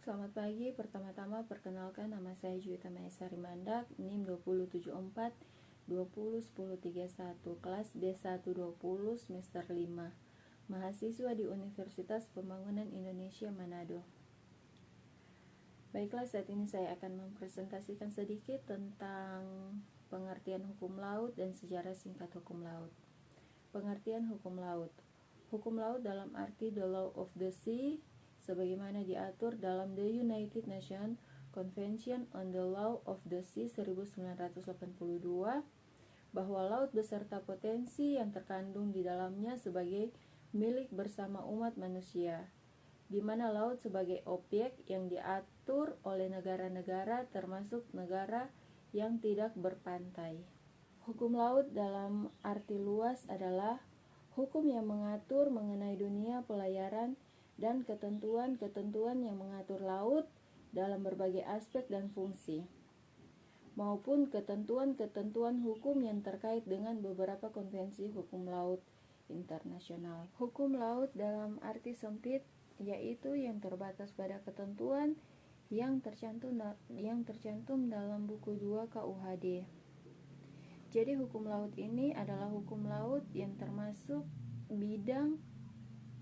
Selamat pagi, pertama-tama perkenalkan nama saya Juwita Maesari Mandak, NIM 2074 201031, kelas B120 semester 5, mahasiswa di Universitas Pembangunan Indonesia Manado. Baiklah, saat ini saya akan mempresentasikan sedikit tentang pengertian hukum laut dan sejarah singkat hukum laut. Pengertian hukum laut. Hukum laut dalam arti the law of the sea, sebagaimana diatur dalam The United Nations Convention on the Law of the Sea 1982, bahwa laut beserta potensi yang terkandung di dalamnya sebagai milik bersama umat manusia, di mana laut sebagai objek yang diatur oleh negara-negara termasuk negara yang tidak berpantai. Hukum laut dalam arti luas adalah hukum yang mengatur mengenai dunia pelayaran dan ketentuan-ketentuan yang mengatur laut dalam berbagai aspek dan fungsi, maupun ketentuan-ketentuan hukum yang terkait dengan beberapa konvensi hukum laut internasional. Hukum laut dalam arti sempit yaitu yang terbatas pada ketentuan yang tercantum dalam buku 2 KUHD. Jadi hukum laut ini adalah hukum laut yang termasuk bidang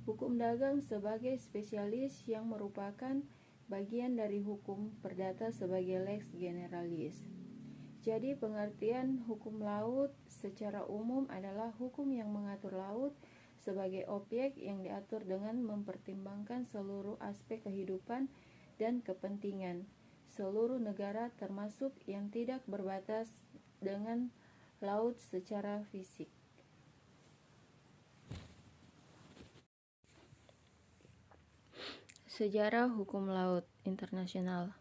hukum dagang sebagai spesialis yang merupakan bagian dari hukum perdata sebagai lex generalis. Jadi pengertian hukum laut secara umum adalah hukum yang mengatur laut sebagai objek yang diatur dengan mempertimbangkan seluruh aspek kehidupan dan kepentingan seluruh negara termasuk yang tidak berbatas dengan laut secara fisik. Sejarah hukum laut internasional.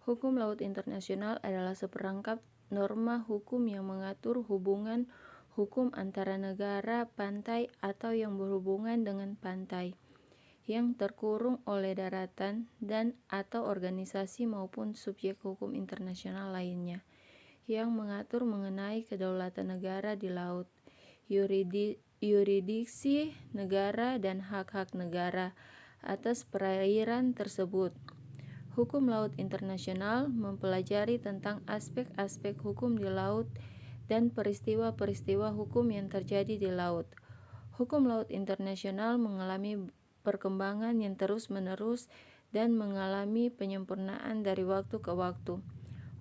Hukum laut internasional adalah seperangkap norma hukum yang mengatur hubungan hukum antara negara pantai atau yang berhubungan dengan pantai, yang terkurung oleh daratan dan atau organisasi maupun subjek hukum internasional lainnya, yang mengatur mengenai kedaulatan negara di laut, yurisdiksi negara dan hak-hak negara atas perairan tersebut. Hukum laut internasional mempelajari tentang aspek-aspek hukum di laut dan peristiwa-peristiwa hukum yang terjadi di laut. Hukum laut internasional mengalami perkembangan yang terus-menerus dan mengalami penyempurnaan dari waktu ke waktu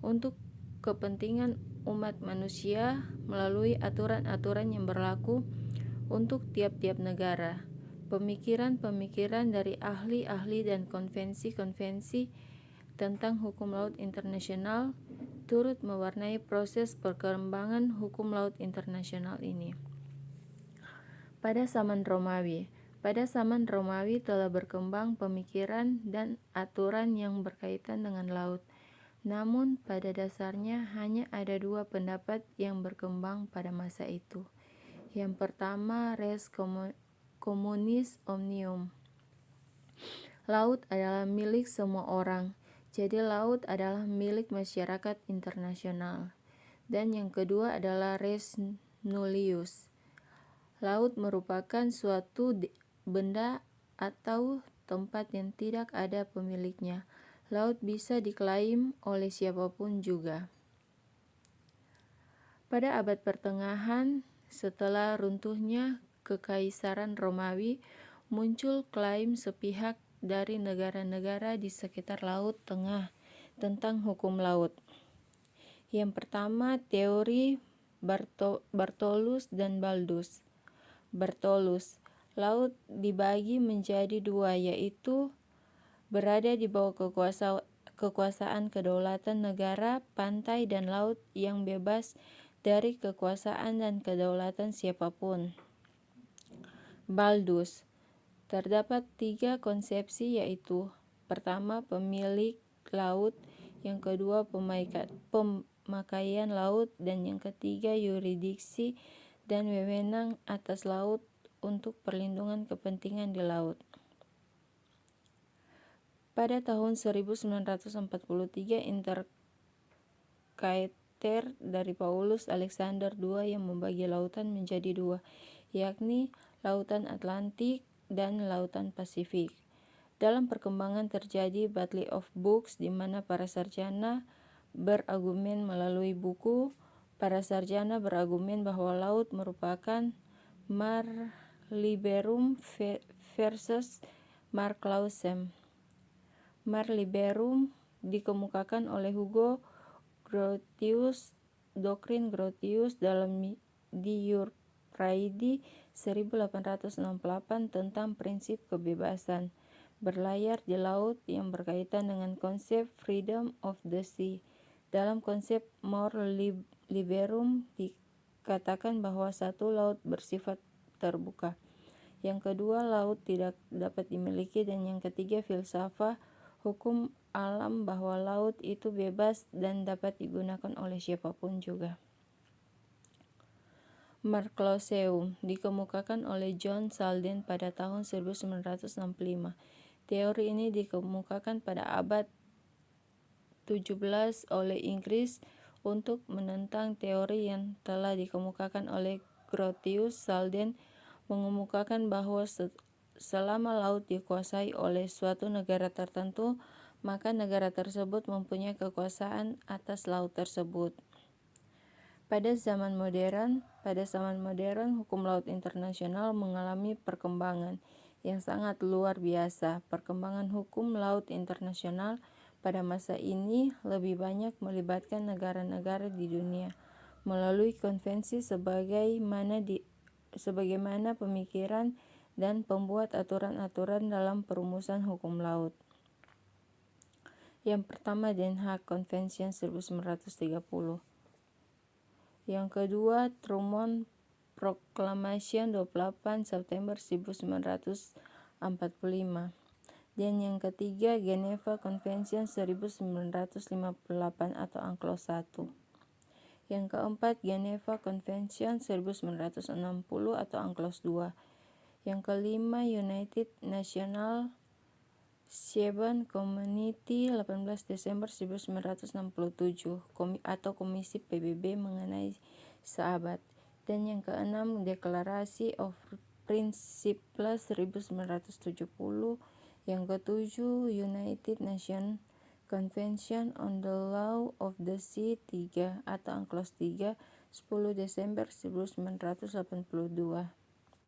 untuk kepentingan umat manusia melalui aturan-aturan yang berlaku untuk tiap-tiap negara. Pemikiran-pemikiran dari ahli-ahli dan konvensi-konvensi tentang hukum laut internasional turut mewarnai proses perkembangan hukum laut internasional ini. Pada zaman Romawi telah berkembang pemikiran dan aturan yang berkaitan dengan laut. Namun pada dasarnya hanya ada dua pendapat yang berkembang pada masa itu. Yang pertama, res communis omnium. Laut adalah milik semua orang, jadi laut adalah milik masyarakat internasional. Dan yang kedua adalah res nullius. Laut merupakan suatu benda atau tempat yang tidak ada pemiliknya. Laut bisa diklaim oleh siapapun juga. Pada abad pertengahan, setelah runtuhnya Kekaisaran Romawi, muncul klaim sepihak dari negara-negara di sekitar Laut Tengah tentang hukum laut. Yang pertama, teori Bartolus dan Baldus. Bartolus, laut dibagi menjadi dua, yaitu berada di bawah kekuasaan kedaulatan negara, pantai dan laut yang bebas dari kekuasaan dan kedaulatan siapapun. Baldus, terdapat tiga konsepsi, yaitu pertama pemilik laut, yang kedua pemakaian laut, dan yang ketiga yurisdiksi dan wewenang atas laut untuk perlindungan kepentingan di laut. Pada tahun 1943 intercaeter dari Paulus Alexander II yang membagi lautan menjadi dua, yakni Lautan Atlantik dan Lautan Pasifik. Dalam perkembangan terjadi Battle of Books, di mana para sarjana berargumen melalui buku. Para sarjana berargumen bahwa laut merupakan Mar Liberum versus Mar Clausem. Mar Liberum dikemukakan oleh Hugo Grotius, doktrin Grotius dalam Diurpraidi 1868 tentang prinsip kebebasan berlayar di laut yang berkaitan dengan konsep freedom of the sea. Dalam konsep Mare Liberum dikatakan bahwa satu, laut bersifat terbuka. Yang kedua, laut tidak dapat dimiliki. Dan yang ketiga, filsafat hukum alam bahwa laut itu bebas dan dapat digunakan oleh siapapun juga. Mar Clauseum dikemukakan oleh John Selden pada tahun 1965. Teori ini dikemukakan pada abad 17 oleh Inggris untuk menentang teori yang telah dikemukakan oleh Grotius. Selden mengemukakan bahwa selama laut dikuasai oleh suatu negara tertentu, maka negara tersebut mempunyai kekuasaan atas laut tersebut. Pada zaman modern, hukum laut internasional mengalami perkembangan yang sangat luar biasa. Perkembangan hukum laut internasional pada masa ini lebih banyak melibatkan negara-negara di dunia melalui konvensi sebagaimana pemikiran dan pembuat aturan-aturan dalam perumusan hukum laut. Yang pertama, Den Haag Convention 1930. Yang kedua, Truman Proclamation 28 September 1945. Dan yang ketiga, Geneva Convention 1958 atau UNCLOS 1. Yang keempat, Geneva Convention 1960 atau UNCLOS 2. Yang kelima, United National Seaborne Community 18 Desember 1967 atau Komisi PBB mengenai seabad. Dan yang keenam, Declaration of Principles 1970. Yang ketujuh, United Nations Convention on the Law of the Sea 3 atau UNCLOS 3 10 Desember 1982.